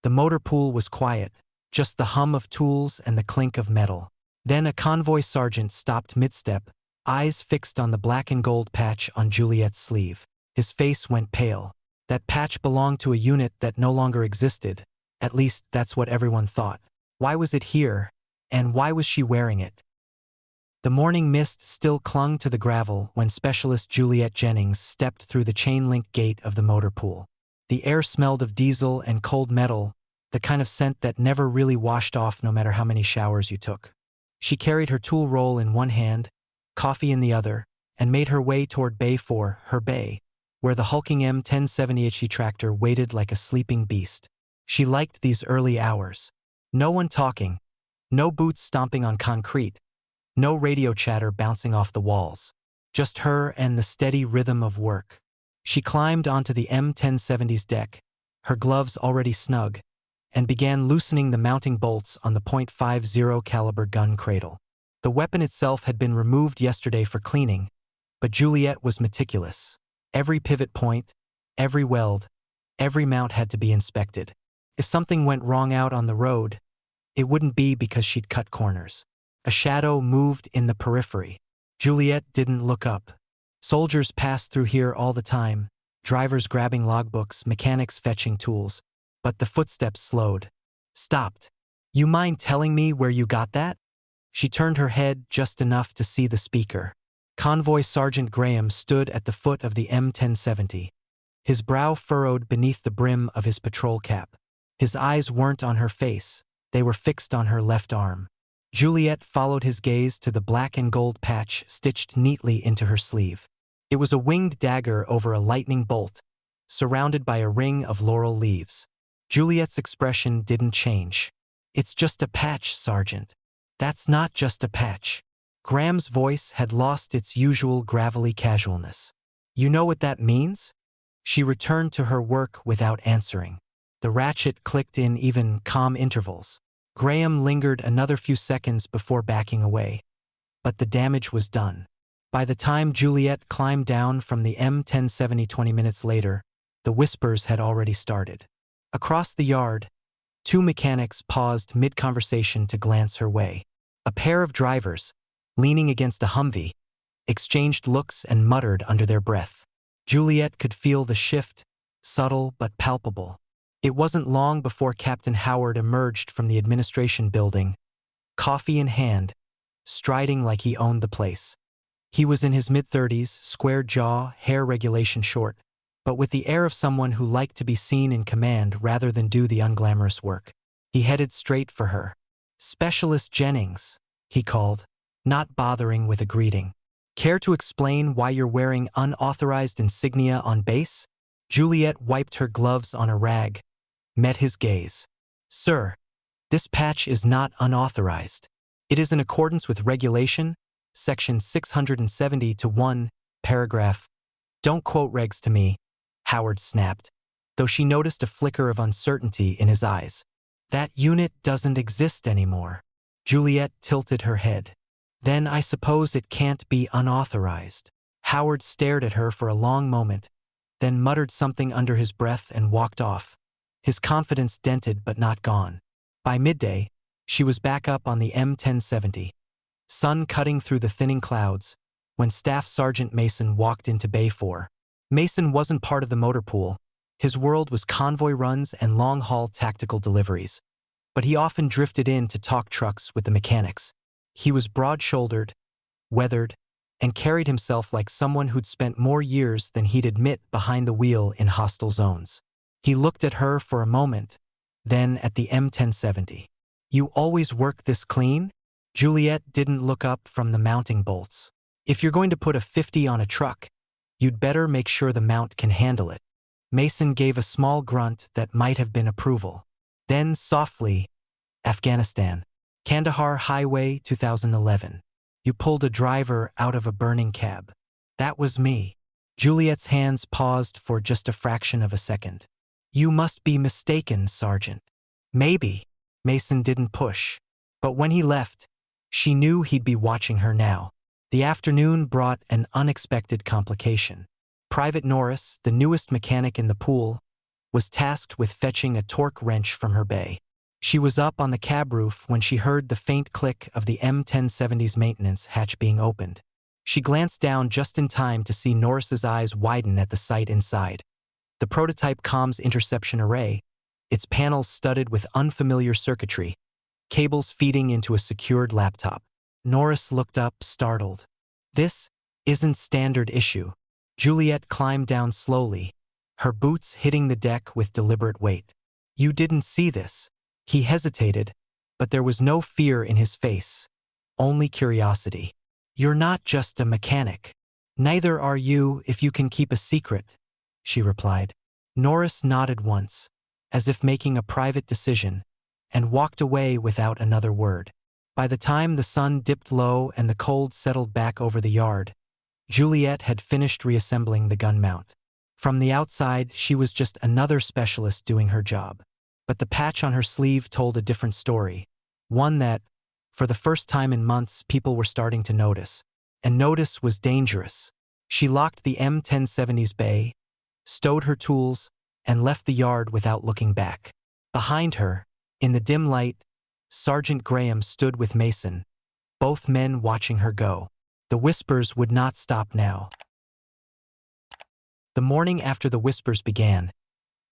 The motor pool was quiet, just the hum of tools and the clink of metal. Then a convoy sergeant stopped mid-step, eyes fixed on the black and gold patch on Juliet's sleeve. His face went pale. That patch belonged to a unit that no longer existed. At least that's what everyone thought. Why was it here, and why was she wearing it? The morning mist still clung to the gravel when Specialist Juliet Jennings stepped through the chain-link gate of the motor pool. The air smelled of diesel and cold metal, the kind of scent that never really washed off no matter how many showers you took. She carried her tool roll in one hand, coffee in the other, and made her way toward Bay 4, her bay, where the hulking M1070 HET tractor waited like a sleeping beast. She liked these early hours. No one talking, no boots stomping on concrete, no radio chatter bouncing off the walls. Just her and the steady rhythm of work. She climbed onto the M1070's deck, her gloves already snug, and began loosening the mounting bolts on the .50 caliber gun cradle. The weapon itself had been removed yesterday for cleaning, but Juliet was meticulous. Every pivot point, every weld, every mount had to be inspected. If something went wrong out on the road, it wouldn't be because she'd cut corners. A shadow moved in the periphery. Juliet didn't look up. Soldiers passed through here all the time, drivers grabbing logbooks, mechanics fetching tools, but the footsteps slowed. Stopped. "You mind telling me where you got that?" She turned her head just enough to see the speaker. Convoy Sergeant Graham stood at the foot of the M1070, his brow furrowed beneath the brim of his patrol cap. His eyes weren't on her face, they were fixed on her left arm. Juliet followed his gaze to the black and gold patch stitched neatly into her sleeve. It was a winged dagger over a lightning bolt, surrounded by a ring of laurel leaves. Juliet's expression didn't change. "It's just a patch, Sergeant." "That's not just a patch." Graham's voice had lost its usual gravelly casualness. "You know what that means?" She returned to her work without answering. The ratchet clicked in even, calm intervals. Graham lingered another few seconds before backing away. But the damage was done. By the time Juliet climbed down from the M1070 20 minutes later, the whispers had already started. Across the yard, two mechanics paused mid-conversation to glance her way. A pair of drivers, leaning against a Humvee, exchanged looks and muttered under their breath. Juliet could feel the shift, subtle but palpable. It wasn't long before Captain Howard emerged from the administration building, coffee in hand, striding like he owned the place. He was in his mid-30s, square jaw, hair regulation short, but with the air of someone who liked to be seen in command rather than do the unglamorous work. He headed straight for her. "Specialist Jennings," he called, not bothering with a greeting. "Care to explain why you're wearing unauthorized insignia on base?" Juliet wiped her gloves on a rag, met his gaze. "Sir, this patch is not unauthorized. It is in accordance with regulation, section 670 to 1, paragraph." "Don't quote regs to me," Howard snapped, though she noticed a flicker of uncertainty in his eyes. "That unit doesn't exist anymore." Juliet tilted her head. "Then I suppose it can't be unauthorized." Howard stared at her for a long moment, then muttered something under his breath and walked off, his confidence dented but not gone. By midday, she was back up on the M1070, sun cutting through the thinning clouds, when Staff Sergeant Mason walked into Bay 4. Mason wasn't part of the motor pool. His world was convoy runs and long-haul tactical deliveries, but he often drifted in to talk trucks with the mechanics. He was broad-shouldered, weathered, and carried himself like someone who'd spent more years than he'd admit behind the wheel in hostile zones. He looked at her for a moment, then at the M1070. "You always work this clean?" Juliet didn't look up from the mounting bolts. "If you're going to put a 50 on a truck, you'd better make sure the mount can handle it." Mason gave a small grunt that might have been approval. Then softly, "Afghanistan. Kandahar Highway 2011. You pulled a driver out of a burning cab." "That was me." Juliet's hands paused for just a fraction of a second. "You must be mistaken, Sergeant." "Maybe." Mason didn't push. But when he left, she knew he'd be watching her now. The afternoon brought an unexpected complication. Private Norris, the newest mechanic in the pool, was tasked with fetching a torque wrench from her bay. She was up on the cab roof when she heard the faint click of the M1070's maintenance hatch being opened. She glanced down just in time to see Norris's eyes widen at the sight inside. The prototype comms interception array, its panels studded with unfamiliar circuitry, cables feeding into a secured laptop. Norris looked up, startled. This isn't standard issue. Juliet climbed down slowly, her boots hitting the deck with deliberate weight. You didn't see this. He hesitated, but there was no fear in his face, only curiosity. You're not just a mechanic. Neither are you if you can keep a secret, she replied. Norris nodded once, as if making a private decision, and walked away without another word. By the time the sun dipped low and the cold settled back over the yard, Juliet had finished reassembling the gun mount. From the outside, she was just another specialist doing her job. But the patch on her sleeve told a different story, one that, for the first time in months, people were starting to notice. And notice was dangerous. She locked the M1070's bay, stowed her tools, and left the yard without looking back. Behind her, in the dim light, Sergeant Graham stood with Mason, both men watching her go. The whispers would not stop now. The morning after the whispers began,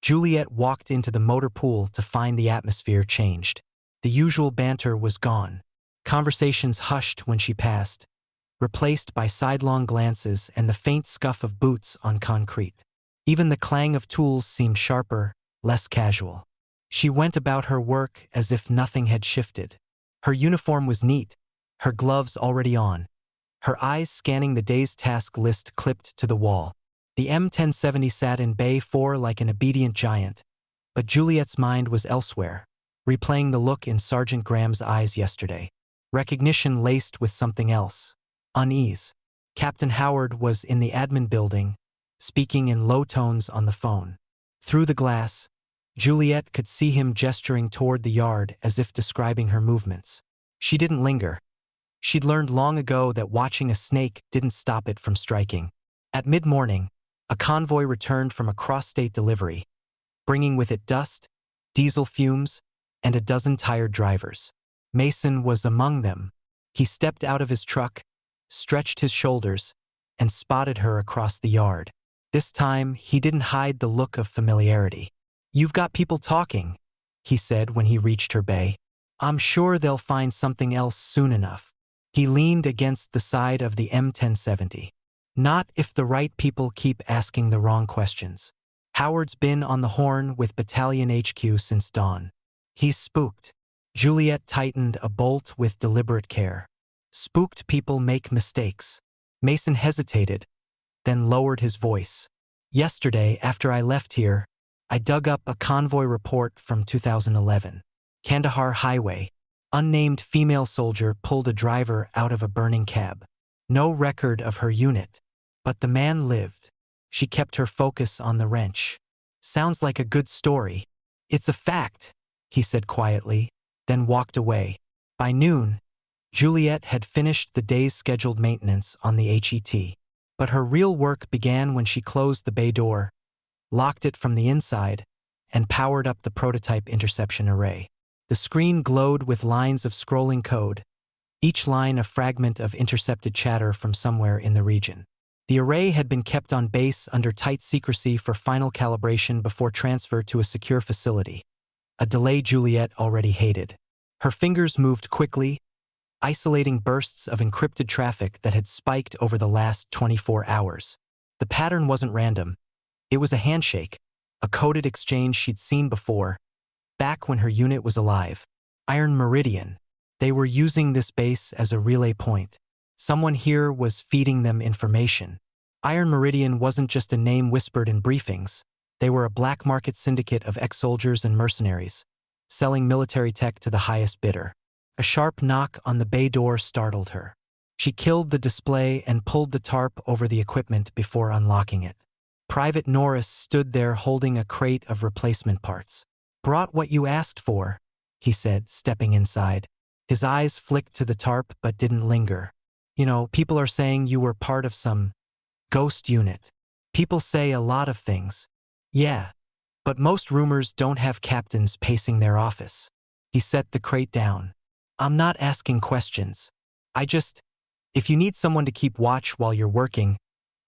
Juliet walked into the motor pool to find the atmosphere changed. The usual banter was gone. Conversations hushed when she passed, replaced by sidelong glances and the faint scuff of boots on concrete. Even the clang of tools seemed sharper, less casual. She went about her work as if nothing had shifted. Her uniform was neat, her gloves already on, her eyes scanning the day's task list clipped to the wall. The M1070 sat in Bay 4 like an obedient giant, but Juliet's mind was elsewhere, replaying the look in Sergeant Graham's eyes yesterday. Recognition laced with something else. Unease. Captain Howard was in the admin building, speaking in low tones on the phone. Through the glass, Juliet could see him gesturing toward the yard as if describing her movements. She didn't linger. She'd learned long ago that watching a snake didn't stop it from striking. At mid-morning, a convoy returned from a cross-state delivery, bringing with it dust, diesel fumes, and a dozen tired drivers. Mason was among them. He stepped out of his truck, stretched his shoulders, and spotted her across the yard. This time, he didn't hide the look of familiarity. "You've got people talking," he said when he reached her bay. "I'm sure they'll find something else soon enough." He leaned against the side of the M1070. "Not if the right people keep asking the wrong questions. Howard's been on the horn with Battalion HQ since dawn. He's spooked." Juliet tightened a bolt with deliberate care. Spooked people make mistakes. Mason hesitated, then lowered his voice. "Yesterday, after I left here, I dug up a convoy report from 2011. Kandahar Highway. Unnamed female soldier pulled a driver out of a burning cab. No record of her unit. But the man lived." She kept her focus on the wrench. "Sounds like a good story." "It's a fact," he said quietly, then walked away. By noon, Juliet had finished the day's scheduled maintenance on the HET. But her real work began when she closed the bay door, locked it from the inside, and powered up the prototype interception array. The screen glowed with lines of scrolling code, each line a fragment of intercepted chatter from somewhere in the region. The array had been kept on base under tight secrecy for final calibration before transfer to a secure facility, a delay Juliet already hated. Her fingers moved quickly, isolating bursts of encrypted traffic that had spiked over the last 24 hours. The pattern wasn't random. It was a handshake, a coded exchange she'd seen before, back when her unit was alive. Iron Meridian. They were using this base as a relay point. Someone here was feeding them information. Iron Meridian wasn't just a name whispered in briefings. They were a black market syndicate of ex-soldiers and mercenaries, selling military tech to the highest bidder. A sharp knock on the bay door startled her. She killed the display and pulled the tarp over the equipment before unlocking it. Private Norris stood there holding a crate of replacement parts. "Brought what you asked for," he said, stepping inside. His eyes flicked to the tarp but didn't linger. "You know, people are saying you were part of some ghost unit. People say a lot of things." "Yeah. But most roomers don't have captains pacing their office. He set the crate down. I'm not asking questions. If you need someone to keep watch while you're working,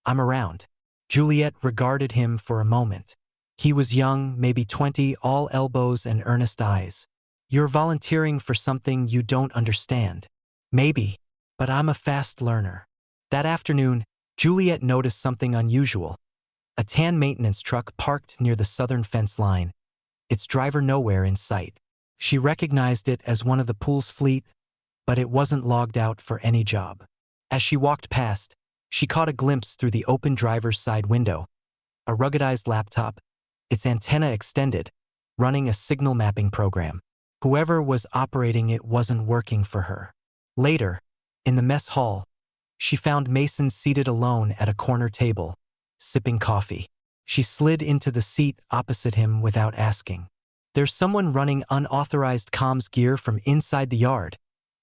I'm around. Juliet regarded him for a moment. He was young, maybe 20, all elbows and earnest eyes. You're volunteering for something you don't understand. Maybe, but I'm a fast learner. That afternoon, Juliet noticed something unusual. A tan maintenance truck parked near the southern fence line, its driver nowhere in sight. She recognized it as one of the pool's fleet, but it wasn't logged out for any job. As she walked past, she caught a glimpse through the open driver's side window. A ruggedized laptop, its antenna extended, running a signal mapping program. Whoever was operating it wasn't working for her. Later, in the mess hall, she found Mason seated alone at a corner table, sipping coffee. She slid into the seat opposite him without asking. There's someone running unauthorized comms gear from inside the yard,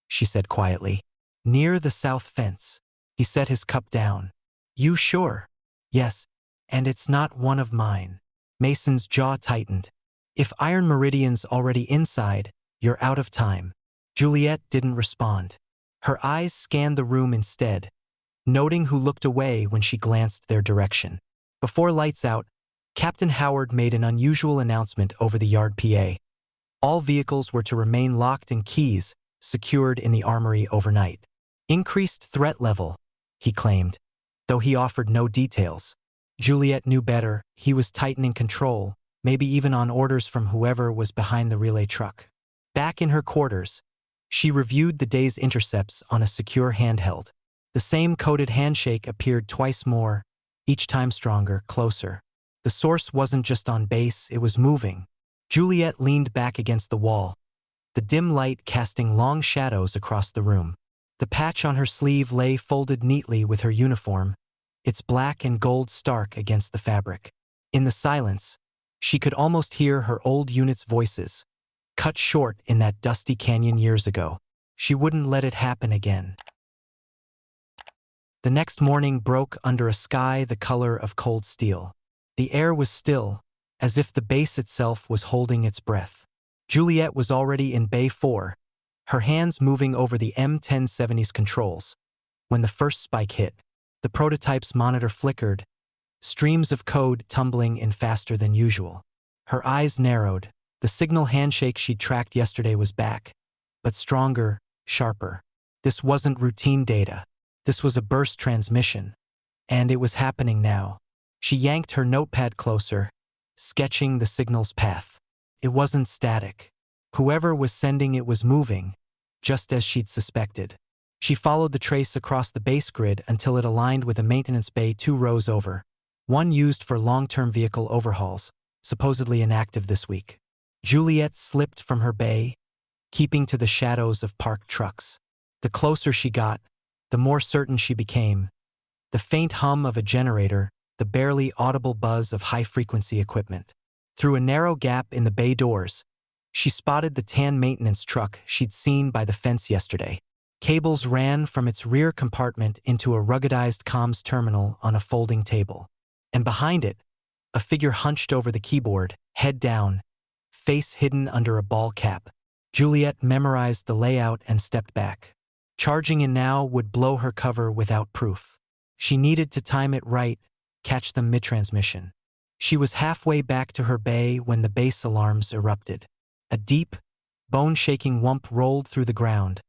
she said quietly. Near the south fence. He set his cup down. You sure? Yes, and it's not one of mine. Mason's jaw tightened. If Iron Meridian's already inside, you're out of time. Juliet didn't respond. Her eyes scanned the room instead, noting who looked away when she glanced their direction. Before lights out, Captain Howard made an unusual announcement over the yard PA. All vehicles were to remain locked and keys secured in the armory overnight. Increased threat level, he claimed, though he offered no details. Juliet knew better. He was tightening control, maybe even on orders from whoever was behind the relay truck. Back in her quarters, she reviewed the day's intercepts on a secure handheld. The same coded handshake appeared twice more, each time stronger, closer. The source wasn't just on base, it was moving. Juliet leaned back against the wall, the dim light casting long shadows across the room. The patch on her sleeve lay folded neatly with her uniform, its black and gold stark against the fabric. In the silence, she could almost hear her old unit's voices, cut short in that dusty canyon years ago. She wouldn't let it happen again. The next morning broke under a sky the color of cold steel. The air was still, as if the base itself was holding its breath. Juliet was already in Bay 4, her hands moving over the M1070's controls. When the first spike hit, the prototype's monitor flickered, streams of code tumbling in faster than usual. Her eyes narrowed. The signal handshake she'd tracked yesterday was back, but stronger, sharper. This wasn't routine data. This was a burst transmission, and it was happening now. She yanked her notepad closer, sketching the signal's path. It wasn't static. Whoever was sending it was moving, just as she'd suspected. She followed the trace across the base grid until it aligned with a maintenance bay 2 rows over, one used for long-term vehicle overhauls, supposedly inactive this week. Juliet slipped from her bay, keeping to the shadows of parked trucks. The closer she got, the more certain she became. The faint hum of a generator, the barely audible buzz of high-frequency equipment. Through a narrow gap in the bay doors, she spotted the tan maintenance truck she'd seen by the fence yesterday. Cables ran from its rear compartment into a ruggedized comms terminal on a folding table. And behind it, a figure hunched over the keyboard, head down, face hidden under a ball cap. Juliet memorized the layout and stepped back. Charging in now would blow her cover without proof. She needed to time it right, catch them mid-transmission. She was halfway back to her bay when the base alarms erupted. A deep, bone-shaking whump rolled through the ground,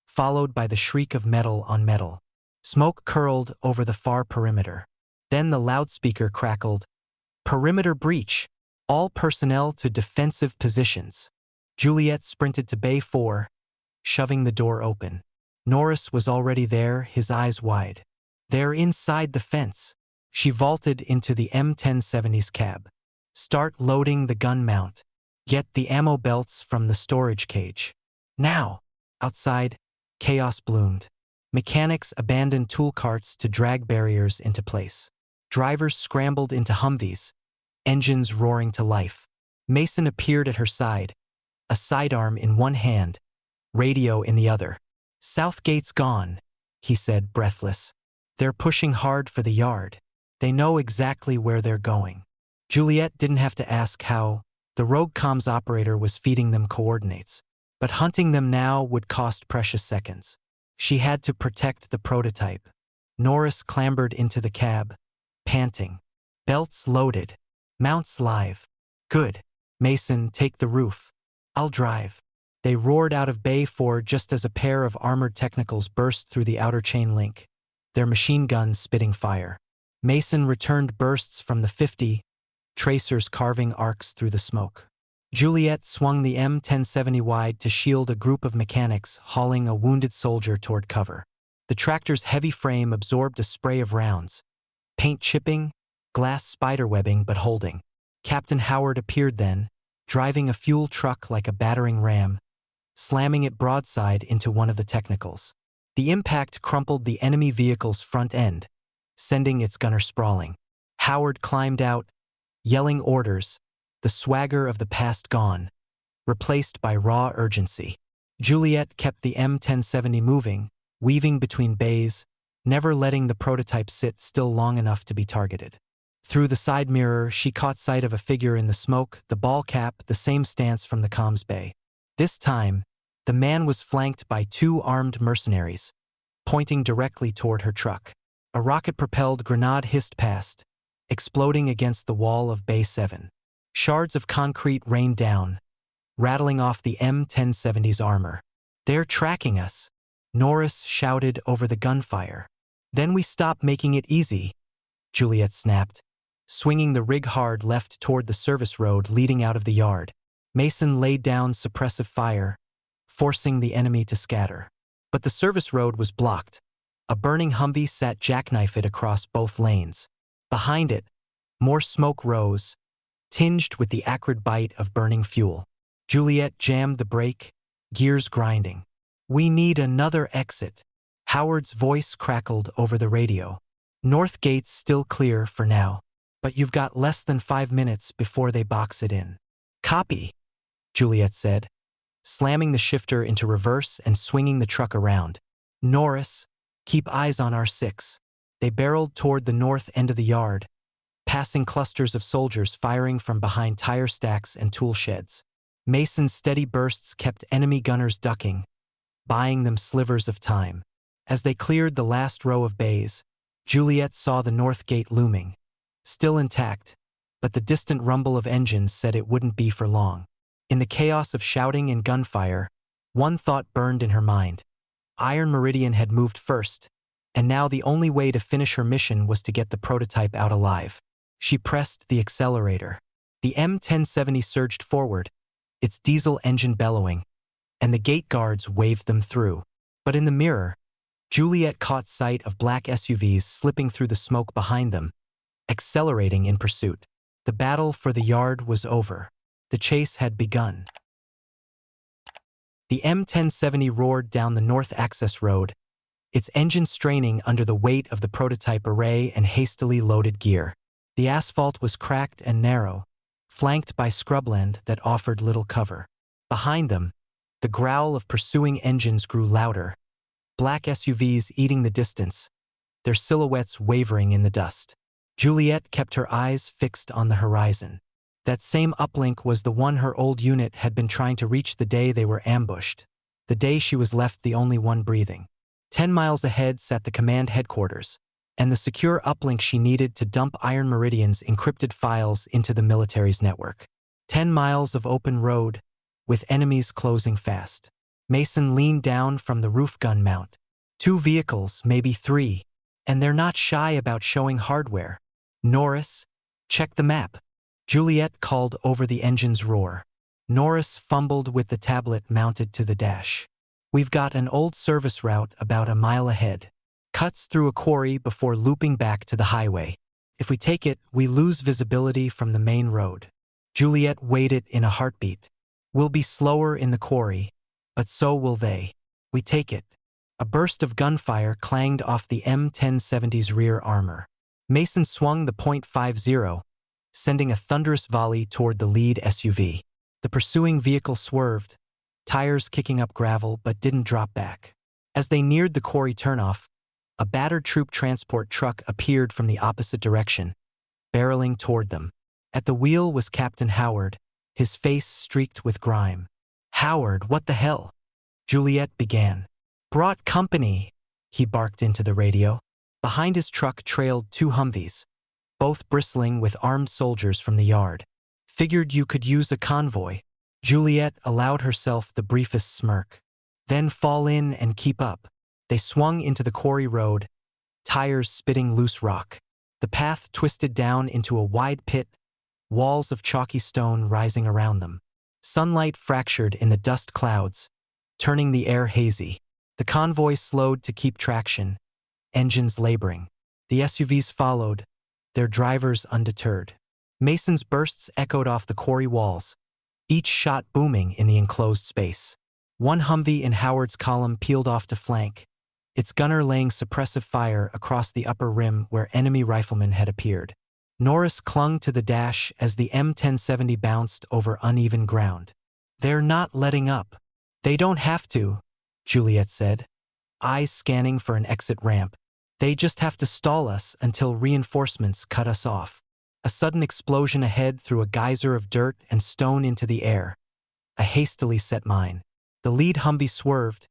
followed by the shriek of metal on metal. Smoke curled over the far perimeter. Then the loudspeaker crackled. Perimeter breach. All personnel to defensive positions. Juliet sprinted to Bay 4, shoving the door open. Norris was already there, his eyes wide. They're inside the fence. She vaulted into the M1070's cab. Start loading the gun mount. Get the ammo belts from the storage cage. Now! Outside, chaos bloomed. Mechanics abandoned tool carts to drag barriers into place. Drivers scrambled into Humvees, engines roaring to life. Mason appeared at her side, a sidearm in one hand, radio in the other. Southgate's gone, he said, breathless. They're pushing hard for the yard. They know exactly where they're going. Juliet didn't have to ask how. The rogue comms operator was feeding them coordinates. But hunting them now would cost precious seconds. She had to protect the prototype. Norris clambered into the cab, panting. Belts loaded. Mounts live. Good. Mason, take the roof. I'll drive. They roared out of Bay 4 just as a pair of armored technicals burst through the outer chain link, their machine guns spitting fire. Mason returned bursts from the 50, tracers carving arcs through the smoke. Juliet swung the M1070 wide to shield a group of mechanics hauling a wounded soldier toward cover. The tractor's heavy frame absorbed a spray of rounds, paint chipping, glass spiderwebbing but holding. Captain Howard appeared then, driving a fuel truck like a battering ram, slamming it broadside into one of the technicals. The impact crumpled the enemy vehicle's front end, sending its gunner sprawling. Howard climbed out, yelling orders, the swagger of the past gone, replaced by raw urgency. Juliet kept the M1070 moving, weaving between bays, never letting the prototype sit still long enough to be targeted. Through the side mirror, she caught sight of a figure in the smoke, the ball cap, the same stance from the comms bay. This time, the man was flanked by 2 armed mercenaries, pointing directly toward her truck. A rocket-propelled grenade hissed past, exploding against the wall of Bay 7. Shards of concrete rained down, rattling off the M1070's armor. "They're tracking us," Norris shouted over the gunfire. "Then we stop making it easy," Juliet snapped, swinging the rig hard left toward the service road leading out of the yard. Mason laid down suppressive fire, forcing the enemy to scatter. But the service road was blocked. A burning Humvee sat jackknifed across both lanes. Behind it, more smoke rose, tinged with the acrid bite of burning fuel. Juliet jammed the brake, gears grinding. "We need another exit." Howard's voice crackled over the radio. "North gate's still clear for now, but you've got less than 5 minutes before they box it in." "Copy," Juliet said, slamming the shifter into reverse and swinging the truck around. "Norris, keep eyes on R6. They barreled toward the north end of the yard, passing clusters of soldiers firing from behind tire stacks and tool sheds. Mason's steady bursts kept enemy gunners ducking, buying them slivers of time. As they cleared the last row of bays, Juliet saw the north gate looming, still intact, but the distant rumble of engines said it wouldn't be for long. In the chaos of shouting and gunfire, one thought burned in her mind. Iron Meridian had moved first, and now the only way to finish her mission was to get the prototype out alive. She pressed the accelerator. The M1070 surged forward, its diesel engine bellowing, and the gate guards waved them through. But in the mirror, Juliet caught sight of black SUVs slipping through the smoke behind them, accelerating in pursuit. The battle for the yard was over. The chase had begun. The M1070 roared down the north access road, its engine straining under the weight of the prototype array and hastily loaded gear. The asphalt was cracked and narrow, flanked by scrubland that offered little cover. Behind them, the growl of pursuing engines grew louder, black SUVs eating the distance, their silhouettes wavering in the dust. Juliet kept her eyes fixed on the horizon. That same uplink was the one her old unit had been trying to reach the day they were ambushed, the day she was left the only one breathing. 10 miles ahead sat the command headquarters, and the secure uplink she needed to dump Iron Meridian's encrypted files into the military's network. 10 miles of open road, with enemies closing fast. Mason leaned down from the roof gun mount. 2 vehicles, maybe 3, and they're not shy about showing hardware. "Norris, check the map," Juliet called over the engine's roar. Norris fumbled with the tablet mounted to the dash. "We've got an old service route about a mile ahead. Cuts through a quarry before looping back to the highway. If we take it, we lose visibility from the main road." Juliet weighed it in a heartbeat. "We'll be slower in the quarry, but so will they. We take it." A burst of gunfire clanged off the M1070's rear armor. Mason swung the .50, sending a thunderous volley toward the lead SUV. The pursuing vehicle swerved, tires kicking up gravel but didn't drop back. As they neared the quarry turnoff, a battered troop transport truck appeared from the opposite direction, barreling toward them. At the wheel was Captain Howard, his face streaked with grime. "Howard, what the hell?" Juliet began. "Brought company," he barked into the radio. Behind his truck trailed 2 Humvees, both bristling with armed soldiers from the yard. "Figured you could use a convoy." Juliet allowed herself the briefest smirk. "Then fall in and keep up." They swung into the quarry road, tires spitting loose rock. The path twisted down into a wide pit, walls of chalky stone rising around them. Sunlight fractured in the dust clouds, turning the air hazy. The convoy slowed to keep traction, engines laboring. The SUVs followed, their drivers undeterred. Mason's bursts echoed off the quarry walls, each shot booming in the enclosed space. One Humvee in Howard's column peeled off to flank, its gunner laying suppressive fire across the upper rim where enemy riflemen had appeared. Norris clung to the dash as the M1070 bounced over uneven ground. "They're not letting up." "They don't have to," Juliet said, eyes scanning for an exit ramp. "They just have to stall us until reinforcements cut us off." A sudden explosion ahead threw a geyser of dirt and stone into the air. A hastily set mine. The lead Humvee swerved,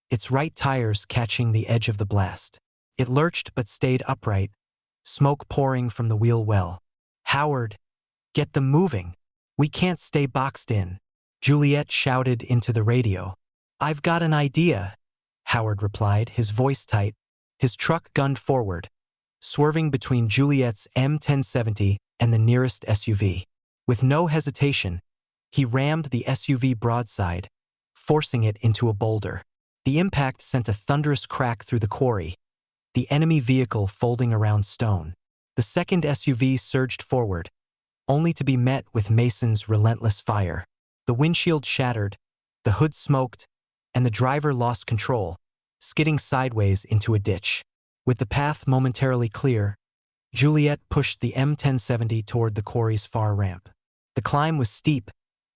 its right tires catching the edge of the blast. It lurched but stayed upright, smoke pouring from the wheel well. "Howard, get them moving. We can't stay boxed in," Juliet shouted into the radio. "I've got an idea," Howard replied, his voice tight. His truck gunned forward, swerving between Juliet's M1070 and the nearest SUV. With no hesitation, he rammed the SUV broadside, forcing it into a boulder. The impact sent a thunderous crack through the quarry, the enemy vehicle folding around stone. The second SUV surged forward, only to be met with Mason's relentless fire. The windshield shattered, the hood smoked, and the driver lost control, skidding sideways into a ditch. With the path momentarily clear, Juliet pushed the M1070 toward the quarry's far ramp. The climb was steep,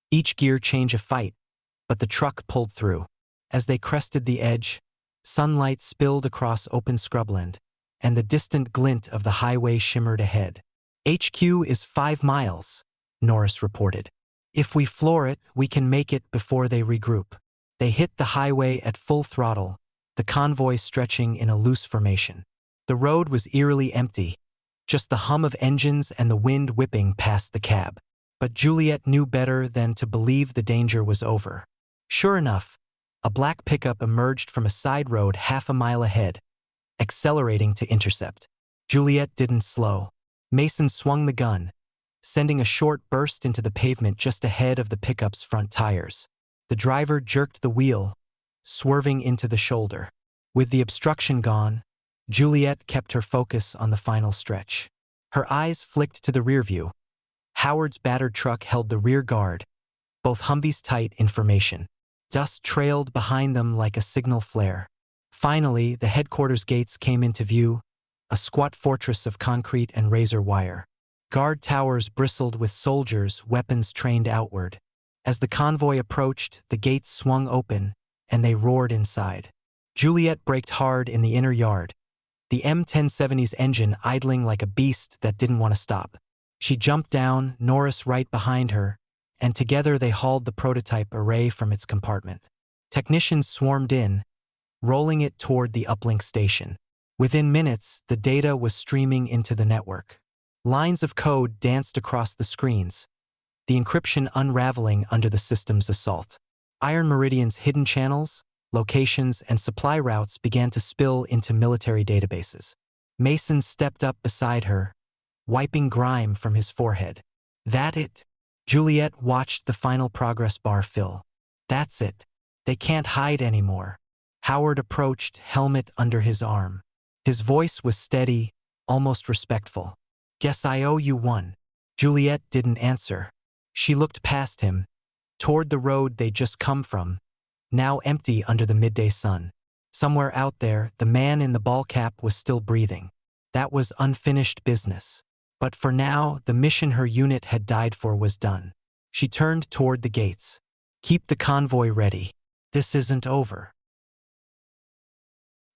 each gear change a fight, but the truck pulled through. As they crested the edge, sunlight spilled across open scrubland, and the distant glint of the highway shimmered ahead. "HQ is 5 miles, Norris reported. "If we floor it, we can make it before they regroup." They hit the highway at full throttle, the convoy stretching in a loose formation. The road was eerily empty, just the hum of engines and the wind whipping past the cab. But Juliet knew better than to believe the danger was over. Sure enough, a black pickup emerged from a side road half a mile ahead, accelerating to intercept. Juliet didn't slow. Mason swung the gun, sending a short burst into the pavement just ahead of the pickup's front tires. The driver jerked the wheel, swerving into the shoulder. With the obstruction gone, Juliet kept her focus on the final stretch. Her eyes flicked to the rearview. Howard's battered truck held the rear guard, both Humvees tight in formation. Dust trailed behind them like a signal flare. Finally, the headquarters gates came into view, a squat fortress of concrete and razor wire. Guard towers bristled with soldiers, weapons trained outward. As the convoy approached, the gates swung open, and they roared inside. Juliet braked hard in the inner yard, the M1070's engine idling like a beast that didn't want to stop. She jumped down, Norris right behind her, and together they hauled the prototype array from its compartment. Technicians swarmed in, rolling it toward the uplink station. Within minutes, the data was streaming into the network. Lines of code danced across the screens, the encryption unraveling under the system's assault. Iron Meridian's hidden channels, locations, and supply routes began to spill into military databases. Mason stepped up beside her, wiping grime from his forehead. "That it?" Juliet watched the final progress bar fill. "That's it. They can't hide anymore." Howard approached, helmet under his arm. His voice was steady, almost respectful. "Guess I owe you one." Juliet didn't answer. She looked past him, toward the road they'd just come from, now empty under the midday sun. Somewhere out there, the man in the ball cap was still breathing. That was unfinished business. But for now, the mission her unit had died for was done. She turned toward the gates. "Keep the convoy ready. This isn't over."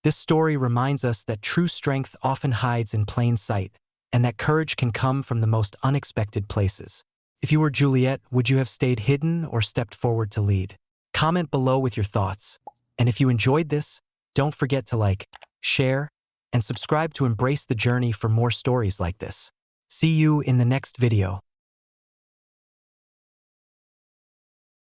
This story reminds us that true strength often hides in plain sight, and that courage can come from the most unexpected places. If you were Juliet, would you have stayed hidden or stepped forward to lead? Comment below with your thoughts. And if you enjoyed this, don't forget to like, share, and subscribe to embrace the journey for more stories like this. See you in the next video.